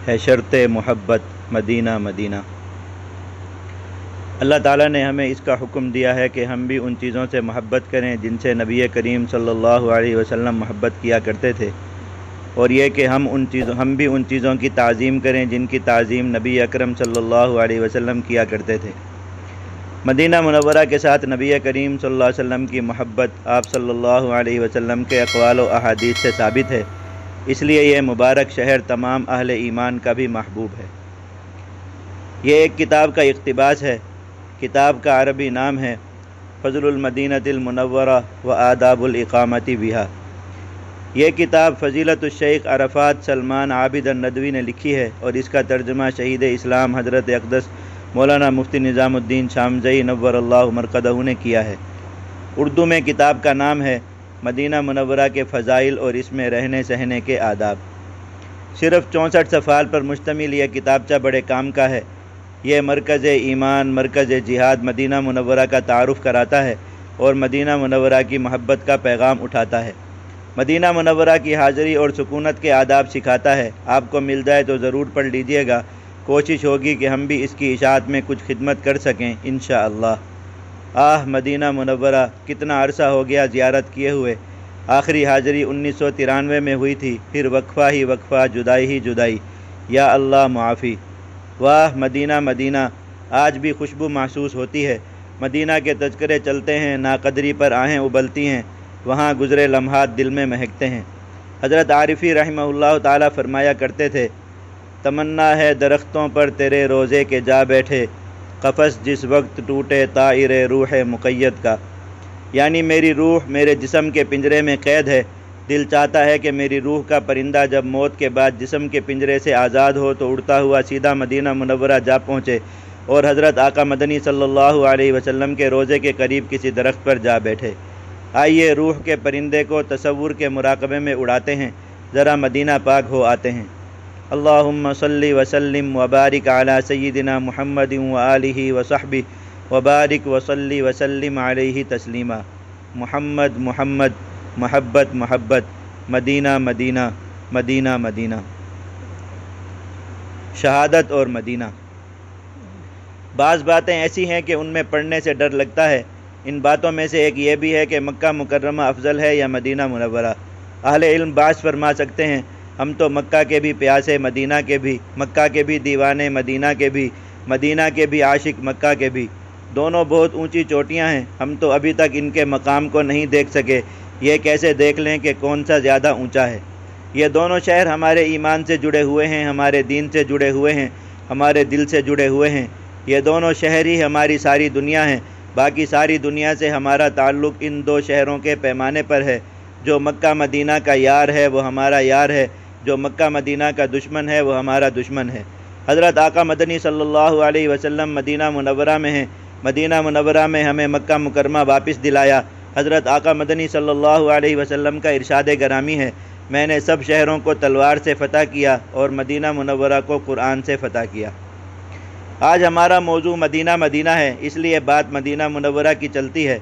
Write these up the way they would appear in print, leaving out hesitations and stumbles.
ہے شرط محبت مدینہ مدینہ۔ اللہ تعالیٰ نے ہمیں اس کا حکم دیا ہے کہ ہم بھی ان چیزوں سے محبت کریں جن سے نبی کریم صلی اللہ علیہ وسلم محبت کیا کرتے تھے، اور یہ کہ ہم بھی ان چیزوں کی تعظیم کریں جن کی تعظیم نبی اکرم صلی اللہ علیہ وسلم کیا کرتے تھے۔ مدینہ منورہ کے ساتھ نبی کریم صلی اللہ علیہ وسلم کی محبت آپ صلی اللہ علیہ وسلم کے اقوال و احادیث سے ثابت ہے، اس لیے یہ مبارک شہر تمام اہل ایمان کا بھی محبوب ہے۔ یہ ایک کتاب کا اقتباس ہے۔ کتاب کا عربی نام ہے فضل المدینۃ المنورہ و آداب الاقامۃ بہا۔ یہ کتاب فضیلت الشیخ عرفات سلمان عابد الندوی نے لکھی ہے، اور اس کا ترجمہ شہید اسلام حضرت اقدس مولانا مفتی نظام الدین شامزئی نور اللہ مرقدہ نے کیا ہے۔ اردو میں کتاب کا نام ہے مدینہ منورہ کے فضائل اور اس میں رہنے سہنے کے آداب۔ صرف 64 صفحات پر مشتمل یہ کتابچہ بڑے کام کا ہے۔ یہ مرکز ایمان، مرکز جہاد مدینہ منورہ کا تعارف کراتا ہے اور مدینہ منورہ کی محبت کا پیغام اٹھاتا ہے۔ مدینہ منورہ کی حاضری اور سکونت کے آداب سکھاتا ہے۔ آپ کو مل جائے تو ضرور پڑھ لیجئے گا۔ کوشش ہوگی کہ ہم بھی اس کی اشاعت میں کچھ خدمت کر سکیں انشاءاللہ۔ مدینہ منورہ کتنا عرصہ ہو گیا زیارت کیے ہوئے۔ آخری حاضری 1993 میں ہوئی تھی، پھر وقفہ ہی وقفہ، جدائی ہی جدائی، یا اللہ معافی۔ واہ مدینہ مدینہ، آج بھی خوشبو محسوس ہوتی ہے۔ مدینہ کے تذکرے چلتے ہیں، ناقدری پر آہیں ابلتی ہیں، وہاں گزرے لمحات دل میں مہکتے ہیں۔ حضرت عارفی رحمہ اللہ تعالیٰ فرمایا کرتے تھے، تمنا ہے درختوں پر تیرے روزے کے جا بیٹھے، قفس جس وقت ٹوٹے طائر روح مقید کا۔ یعنی میری روح میرے جسم کے پنجرے میں قید ہے، دل چاہتا ہے کہ میری روح کا پرندہ جب موت کے بعد جسم کے پنجرے سے آزاد ہو تو اڑتا ہوا سیدھا مدینہ منورہ جا پہنچے اور حضرت آقا مدنی صلی اللہ علیہ وسلم کے روضے کے قریب کسی درخت پر جا بیٹھے۔ آئیے روح کے پرندے کو تصور کے مراقبے میں اڑاتے ہیں، ذرا مدینہ پاک ہو آتے ہیں۔ اللہم صلی وسلم وبارک علی سیدنا محمد وآلہ وصحبہ وبارک وصلی وسلم علیہ تسلیما۔ محمد محمد، محبت محبت، مدینہ مدینہ، مدینہ مدینہ۔ شہادت اور مدینہ۔ بعض باتیں ایسی ہیں کہ ان میں پڑھنے سے ڈر لگتا ہے۔ ان باتوں میں سے ایک یہ بھی ہے کہ مکہ مکرمہ افضل ہے یا مدینہ منورہ۔ اہل علم باز فرما سکتے ہیں، ہم تو مکہ کے بھی پیاسے، مدینہ کے بھی، مکہ کے بھی دیوانے، مدینہ کے بھی، مدینہ کے بھی عاشق، مکہ کے بھی۔ دونوں بہت اونچی چوٹیاں ہیں، ہم تو ابھی تک ان کے مقام کو نہیں دیکھ سکے، یہ کیسے دیکھ لیں کہ کون سا زیادہ اونچا ہے۔ یہ دونوں شہر ہمارے ایمان سے جڑے ہوئے ہیں، ہمارے دین سے جڑے ہوئے ہیں، ہمارے دل سے جڑے ہوئے ہیں۔ یہ دونوں شہر ہی ہماری ساری دنیا ہیں، باقی ساری دنیا سے ہمارا تعلق ان دو شہروں کے پیمانے پر ہے۔ جو مکہ مدینہ کا یار ہے وہ ہمارا یار ہے، جو مکہ مدینہ کا دشمن ہے وہ ہمارا دشمن ہے۔ حضرت آقا مدنی صلی اللہ علیہ وسلم مدینہ منورہ میں ہیں، مدینہ منورہ میں ہمیں مکہ مکرمہ واپس دلایا۔ حضرت آقا مدنی صلی اللہ علیہ وسلم کا ارشاد گرامی ہے، میں نے سب شہروں کو تلوار سے فتح کیا اور مدینہ منورہ کو قرآن سے فتح کیا۔ آج ہمارا موضوع مدینہ مدینہ ہے، اس لیے بات مدینہ منورہ کی چلتی ہے۔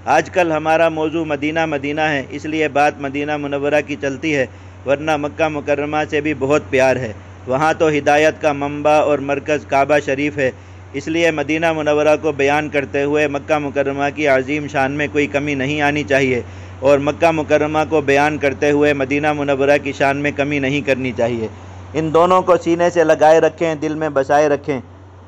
آج کل ہمارا موضوع مدینہ مدینہ ہے، اس لیے بات مدینہ منورہ کی چلتی ہے، ورنہ مکہ مکرمہ سے بھی بہت پیار ہے۔ وہاں تو ہدایت کا منبع اور مرکز کعبہ شریف ہے، اس لیے مدینہ منورہ کو بیان کرتے ہوئے مکہ مکرمہ کی عظیم شان میں کوئی کمی نہیں آنی چاہیے، اور مکہ مکرمہ کو بیان کرتے ہوئے مدینہ منورہ کی شان میں کمی نہیں کرنی چاہیے۔ ان دونوں کو سینے سے لگائے رکھیں، دل میں بسائے رکھیں۔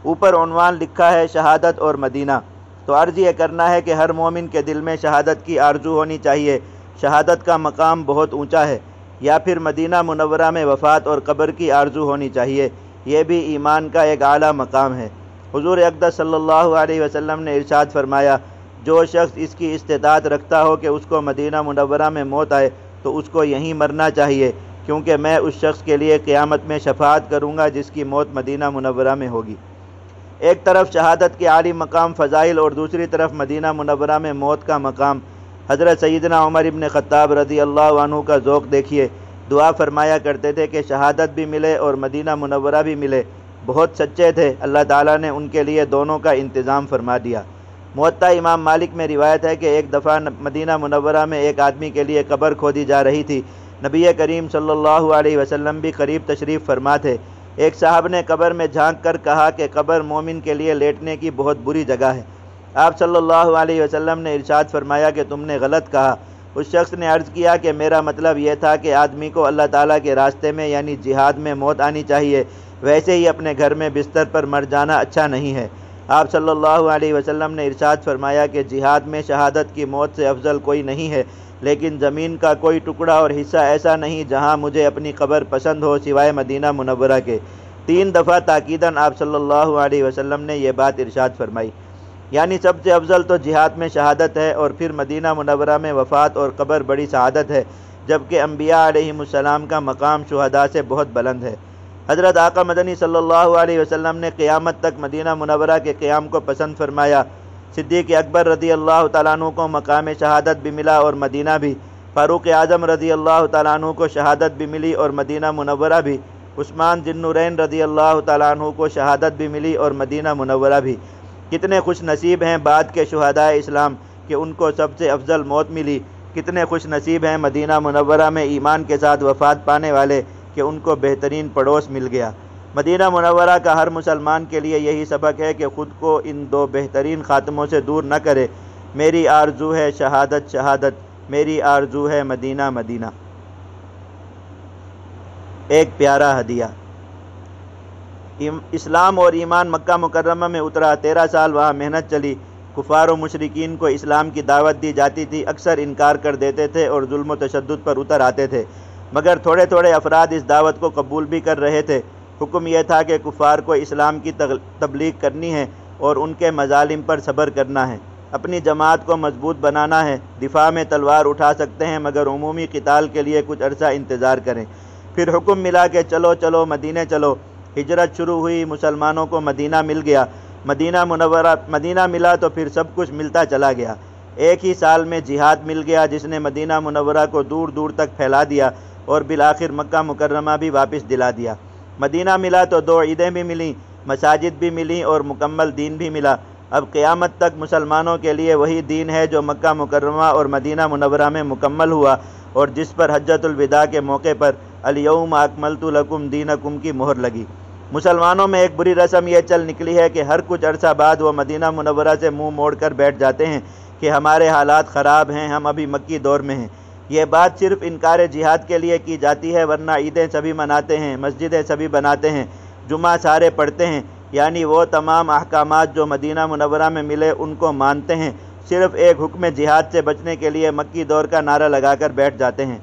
اوپر عنوان لکھا ہے شہادت اور مدینہ، تو عرض یہ کرنا ہے کہ ہر مومن کے دل میں شہادت کی آرزو ہونی چاہیے۔ شہادت کا مقام بہت اونچا ہے۔ یا پھر مدینہ منورہ میں وفات اور قبر کی آرزو ہونی چاہیے، یہ بھی ایمان کا ایک اعلیٰ مقام ہے۔ حضور اقدس صلی اللہ علیہ وسلم نے ارشاد فرمایا، جو شخص اس کی استطاعت رکھتا ہو کہ اس کو مدینہ منورہ میں موت آئے تو اس کو یہیں مرنا چاہیے، کیونکہ میں اس شخص کے لیے قیامت میں شفاعت کروں گا جس کی موت مدینہ منورہ میں ہوگی۔ ایک طرف شہادت کے عالی مقام فضائل اور دوسری طرف مدینہ منورہ میں موت کا مقام۔ حضرت سیدنا عمر ابن خطاب رضی اللہ عنہ کا ذوق دیکھیے، دعا فرمایا کرتے تھے کہ شہادت بھی ملے اور مدینہ منورہ بھی ملے۔ بہت سچے تھے، اللہ تعالیٰ نے ان کے لیے دونوں کا انتظام فرما دیا۔ موطا امام مالک میں روایت ہے کہ ایک دفعہ مدینہ منورہ میں ایک آدمی کے لیے قبر کھودی جا رہی تھی۔ نبی کریم صلی اللہ علیہ وسلم بھی قریب تشریف فرما تھے۔ ایک صاحب نے قبر میں جھانک کر کہا کہ قبر مومن کے لیے لیٹنے کی بہت بری جگہ ہے۔ آپ صلی اللہ علیہ وسلم نے ارشاد فرمایا کہ تم نے غلط کہا۔ اس شخص نے عرض کیا کہ میرا مطلب یہ تھا کہ آدمی کو اللہ تعالیٰ کے راستے میں یعنی جہاد میں موت آنی چاہیے، ویسے ہی اپنے گھر میں بستر پر مر جانا اچھا نہیں ہے۔ آپ صلی اللہ علیہ وسلم نے ارشاد فرمایا کہ جہاد میں شہادت کی موت سے افضل کوئی نہیں ہے، لیکن زمین کا کوئی ٹکڑا اور حصہ ایسا نہیں جہاں مجھے اپنی قبر پسند ہو سوائے مدینہ منورہ کے۔ 3 دفعہ تاکیداً آپ صلی اللہ علیہ وسلم نے یہ بات ارشاد فرمائی۔ یعنی سب سے افضل تو جہاد میں شہادت ہے، اور پھر مدینہ منورہ میں وفات اور قبر بڑی سعادت ہے، جبکہ انبیاء علیہم السلام کا مقام شہداء سے بہت بلند ہے۔ حضرت آقا مدنی صلی اللہ علیہ وسلم نے قیامت تک مدینہ منورہ کے قیام کو پسند فرمایا۔ صدیق اکبر رضی اللہ تعالیٰ عنہ کو مقام شہادت بھی ملا اور مدینہ بھی، فاروق اعظم رضی اللہ تعالیٰ عنہ کو شہادت بھی ملی اور مدینہ منورہ بھی، عثمان ذی النورین رضی اللہ تعالیٰ عنہ کو شہادت بھی ملی اور مدینہ منورہ بھی۔ کتنے خوش نصیب ہیں بعد کے شہداء اسلام کہ ان کو سب سے افضل موت ملی، کتنے خوش نصیب ہیں مدینہ منورہ میں ایمان کے ساتھ وفات پانے والے کہ ان کو بہترین پڑوس مل گیا۔ مدینہ منورہ کا ہر مسلمان کے لیے یہی سبق ہے کہ خود کو ان 2 بہترین خاتموں سے دور نہ کرے۔ میری آرزو ہے شہادت شہادت، میری آرزو ہے مدینہ مدینہ۔ ایک پیارا ہدیہ۔ اسلام اور ایمان مکہ مکرمہ میں اترا، 13 سال وہاں محنت چلی۔ کفار و مشرکین کو اسلام کی دعوت دی جاتی تھی، اکثر انکار کر دیتے تھے اور ظلم و تشدد پر اتر آتے تھے، مگر تھوڑے تھوڑے افراد اس دعوت کو قبول بھی کر رہے تھے۔ حکم یہ تھا کہ کفار کو اسلام کی تبلیغ کرنی ہے اور ان کے مظالم پر صبر کرنا ہے، اپنی جماعت کو مضبوط بنانا ہے۔ دفاع میں تلوار اٹھا سکتے ہیں مگر عمومی قتال کے لیے کچھ عرصہ انتظار کریں۔ پھر حکم ملا کہ چلو چلو مدینے چلو۔ ہجرت شروع ہوئی، مسلمانوں کو مدینہ مل گیا۔ مدینہ ملا تو پھر سب کچھ ملتا چلا گیا۔ ایک ہی سال میں جہاد مل گیا جس نے مدینہ منورہ کو دور دور تک پھیلا دیا اور بالآخر مکہ مکرمہ بھی واپس دلا دیا۔ مدینہ ملا تو 2 عیدیں بھی ملیں، مساجد بھی ملیں اور مکمل دین بھی ملا۔ اب قیامت تک مسلمانوں کے لیے وہی دین ہے جو مکہ مکرمہ اور مدینہ منورہ میں مکمل ہوا اور جس پر حجۃ الوداع کے موقع پر الیوم اکملت لکم دینکم کی مہر لگی۔ مسلمانوں میں ایک بری رسم یہ چل نکلی ہے کہ ہر کچھ عرصہ بعد وہ مدینہ منورہ سے منہ موڑ کر بیٹھ جاتے ہیں کہ ہمارے حالات خراب ہیں، ہم ابھی مکی دور میں ہیں۔ یہ بات صرف انکار جہاد کے لیے کی جاتی ہے، ورنہ عیدیں سبھی مناتے ہیں، مسجدیں سبھی بناتے ہیں، جمعہ سارے پڑھتے ہیں، یعنی وہ تمام احکامات جو مدینہ منورہ میں ملے ان کو مانتے ہیں، صرف ایک حکم جہاد سے بچنے کے لیے مکی دور کا نعرہ لگا کر بیٹھ جاتے ہیں۔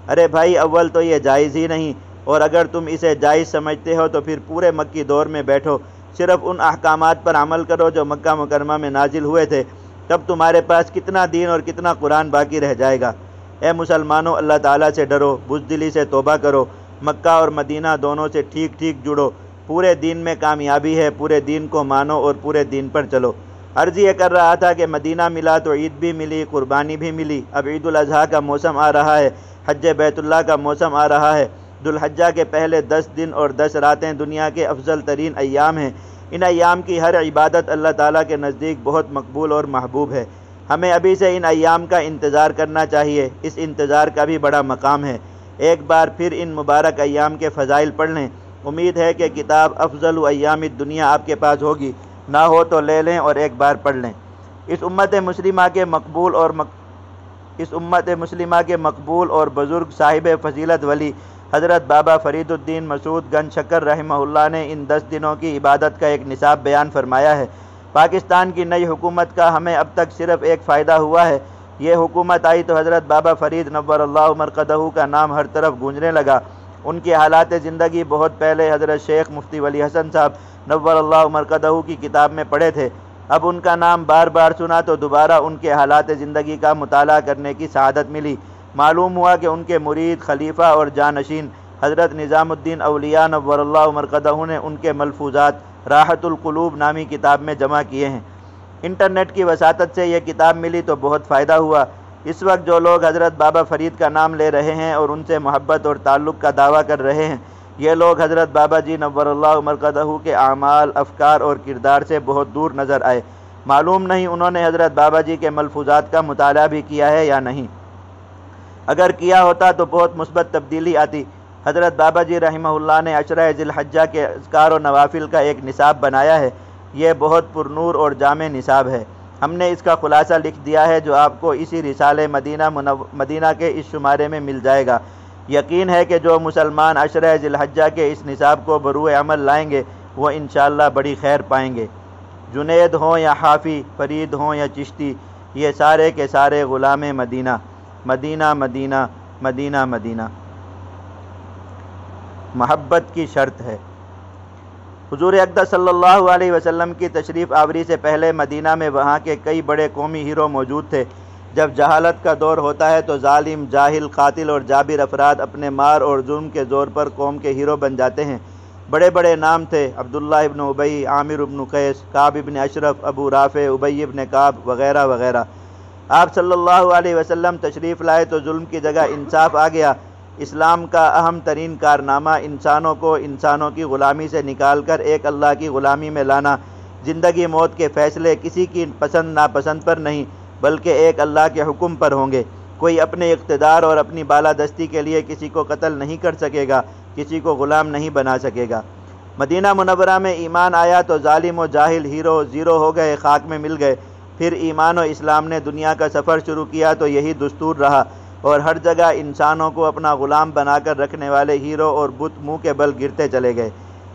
ارے بھائی، اول تو یہ جائز ہی نہیں، اور اگر تم اسے جائز سمجھتے ہو تو پھر پورے مکی دور میں بیٹھو، صرف ان احکامات پر عمل کرو جو مکہ مکرمہ میں نازل ہوئے تھے، تب تمہارے پاس کتنا دین اور کتنا قرآن باقی رہ جائے گا۔ اے مسلمانوں، اللہ تعالیٰ سے ڈرو، بزدلی سے توبہ کرو، مکہ اور مدینہ دونوں سے ٹھیک ٹھیک جڑو، پورے دین میں کامیابی ہے، پورے دین کو مانو اور پورے دین پر چلو۔ عرض یہ کر رہا تھا کہ مدینہ ملا تو عید بھی ملی، قربانی بھی ملی۔ اب عید الاضحیٰ کا موسم آ رہا ہے، حج بیت اللہ کا موسم آ رہا ہے۔ ذوالحجہ کے پہلے 10 دن اور 10 راتیں دنیا کے افضل ترین ایام ہیں۔ ان ایام کی ہر عبادت اللہ تعالیٰ کے نزدیک بہت مقبول اور محبوب ہے۔ ہمیں ابھی سے ان ایام کا انتظار کرنا چاہیے، اس انتظار کا بھی بڑا مقام ہے۔ ایک بار پھر ان مبارک ایام کے فضائل پڑھ لیں، امید ہے کہ کتاب افضل ایام الدنیا آپ کے پاس ہوگی، نہ ہو تو لے لیں اور ایک بار پڑھ لیں۔ اس امت مسلمہ کے مقبول اور بزرگ صاحب فضیلت ولی حضرت بابا فرید الدین مسعود گنج شکر رحمہ اللہ نے ان 10 دنوں کی عبادت کا ایک نصاب بیان فرمایا ہے۔ پاکستان کی نئی حکومت کا ہمیں اب تک صرف ایک فائدہ ہوا ہے۔ یہ حکومت آئی تو حضرت بابا فرید نور اللہ مرقدہ کا نام ہر طرف گونجنے لگا۔ ان کی حالات زندگی بہت پہلے حضرت شیخ مفتی ولی حسن صاحب نور اللہ مرقدہ کی کتاب میں پڑھے تھے۔ اب ان کا نام بار بار سنا تو دوبارہ ان کے حالات زندگی کا مطالعہ کرنے کی سعادت ملی۔ معلوم ہوا کہ ان کے مرید، خلیفہ اور جانشین حضرت نظام الدین اولیاء نور اللہ مرقدہ نے ان کے ملفوظات راحت القلوب نامی کتاب میں جمع کیے ہیں۔ انٹرنیٹ کی وساطت سے یہ کتاب ملی تو بہت فائدہ ہوا۔ اس وقت جو لوگ حضرت بابا فرید کا نام لے رہے ہیں اور ان سے محبت اور تعلق کا دعویٰ کر رہے ہیں، یہ لوگ حضرت بابا جی نور اللہ مرقدہ کے اعمال، افکار اور کردار سے بہت دور نظر آئے۔ معلوم نہیں انہوں نے حضرت بابا جی کے ملفوظات کا مطالعہ بھی کیا ہے یا نہیں۔ اگر کیا ہوتا تو بہت مثبت تبدیلی آتی۔ حضرت بابا جی رحمہ اللہ نے عشرہ ذی الحجہ کے اذکار و نوافل کا ایک نصاب بنایا ہے۔ یہ بہت پرنور اور جامع نصاب ہے۔ ہم نے اس کا خلاصہ لکھ دیا ہے جو آپ کو اسی رسالے مدینہ کے اس شمارے میں مل جائے گا۔ یقین ہے کہ جو مسلمان عشرہ ذی الحجہ کے اس نصاب کو بروئے عمل لائیں گے وہ انشاءاللہ بڑی خیر پائیں گے۔ جنید ہوں یا حافی، فرید ہوں یا چشتی، یہ سارے کے سارے غلام مدینہ، مدینہ مدینہ مدینہ مدینہ۔ محبت کی شرط ہے۔ حضور اقدس صلی اللہ علیہ وسلم کی تشریف آوری سے پہلے مدینہ میں وہاں کے کئی بڑے قومی ہیرو موجود تھے۔ جب جہالت کا دور ہوتا ہے تو ظالم، جاہل، قاتل اور جابر افراد اپنے مار اور ظلم کے زور پر قوم کے ہیرو بن جاتے ہیں۔ بڑے بڑے نام تھے، عبداللہ ابن ابی، عامر ابن قیس، کعب ابن اشرف، ابو رافع، ابی ابن کعب وغیرہ وغیرہ۔ آپ صلی اللہ علیہ وسلم تشریف لائے تو ظلم کی جگہ انصاف آ گیا۔ اسلام کا اہم ترین کارنامہ انسانوں کو انسانوں کی غلامی سے نکال کر ایک اللہ کی غلامی میں لانا۔ زندگی موت کے فیصلے کسی کی پسند ناپسند پر نہیں بلکہ ایک اللہ کے حکم پر ہوں گے۔ کوئی اپنے اقتدار اور اپنی بالادستی کے لیے کسی کو قتل نہیں کر سکے گا، کسی کو غلام نہیں بنا سکے گا۔ مدینہ منورہ میں ایمان آیا تو ظالم و جاہل ہیرو زیرو ہو گئے، خاک میں مل گئے۔ پھر ایمان و اسلام نے دنیا کا سفر شروع کیا تو یہی دستور رہا، اور ہر جگہ انسانوں کو اپنا غلام بنا کر رکھنے والے ہیرو اور بت منہ کے بل گرتے چلے گئے۔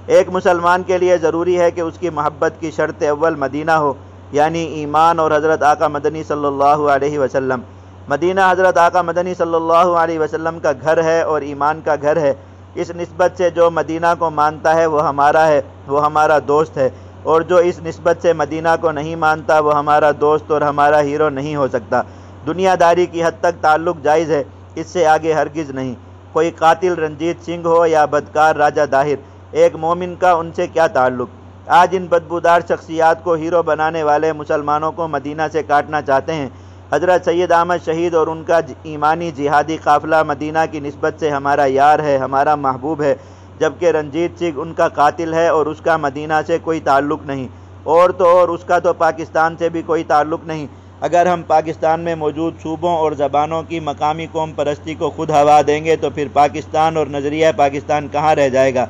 ایک مسلمان کے لیے ضروری ہے کہ اس کی محبت کی شرط اول مدینہ ہو، یعنی ایمان اور حضرت آقا مدنی صلی اللہ علیہ وسلم۔ مدینہ حضرت آقا مدنی صلی اللہ علیہ وسلم کا گھر ہے اور ایمان کا گھر ہے۔ اس نسبت سے جو مدینہ کو مانتا ہے وہ ہمارا ہے، وہ ہمارا دوست ہے، اور جو اس نسبت سے مدینہ کو نہیں مانتا وہ ہمارا دوست اور ہمارا ہیرو نہیں ہو سکتا۔ دنیا داری کی حد تک تعلق جائز ہے، اس سے آگے ہرگز نہیں۔ کوئی قاتل رنجیت سنگھ ہو یا بدکار راجہ داہر، ایک مومن کا ان سے کیا تعلق؟ آج ان بدبودار شخصیات کو ہیرو بنانے والے مسلمانوں کو مدینہ سے کاٹنا چاہتے ہیں۔ حضرت سید احمد شہید اور ان کا ایمانی جہادی قافلہ مدینہ کی نسبت سے ہمارا یار ہے، ہمارا محبوب ہے، جبکہ رنجیت سنگھ ان کا قاتل ہے اور اس کا مدینہ سے کوئی تعلق نہیں، اور تو اور اس کا تو پاکستان سے بھی کوئی تعلق نہیں۔ اگر ہم پاکستان میں موجود صوبوں اور زبانوں کی مقامی قوم پرستی کو خود ہوا دیں گے تو پھر پاکستان اور نظریہ پاکستان کہاں رہ جائے گا؟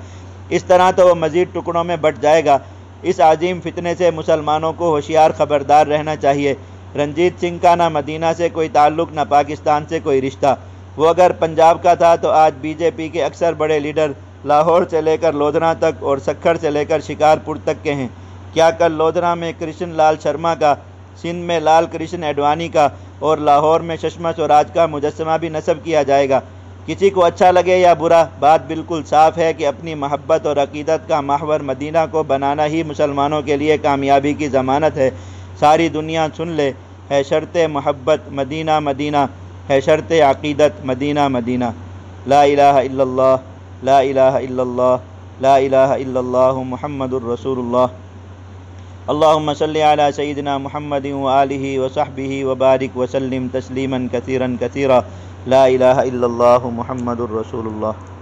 اس طرح تو وہ مزید ٹکڑوں میں بٹ جائے گا۔ اس عظیم فتنے سے مسلمانوں کو ہوشیار خبردار رہنا چاہیے۔ رنجیت سنگھ کا نہ مدینہ سے کوئی تعلق، نہ پاکستان سے کوئی رشتہ۔ وہ اگر پنجاب کا تھا تو آج بی جے پی کے اکثر بڑے لیڈر لاہور سے لے کر لودھنا تک اور سکھڑ سے لے کر شکارپور تک کے ہیں۔ کیا کل لودھنا میں کرشن لال شرما کا، سندھ میں لال کرشن اڈوانی کا اور لاہور میں سشما سوراج کا مجسمہ بھی نصب کیا جائے گا؟ کسی کو اچھا لگے یا برا، بات بالکل صاف ہے کہ اپنی محبت اور عقیدت کا محور مدینہ کو بنانا ہی مسلمانوں کے لیے کامیابی کی ضمانت ہے۔ ساری دنیا سن لے، ہے شرط محبت مدینہ مدینہ، ہے شرط عقیدت مدینہ مدینہ۔ لا الہ الا اللہ، لا الہ الا اللہ، لا الہ الا اللہ محمد الرسول اللہ۔ اللہم صلی علی سیدنا محمد وآلہ وصحبہ وبارک وسلم تسلیما کثیرا کثیرا۔ لا الہ الا اللہ محمد الرسول اللہ۔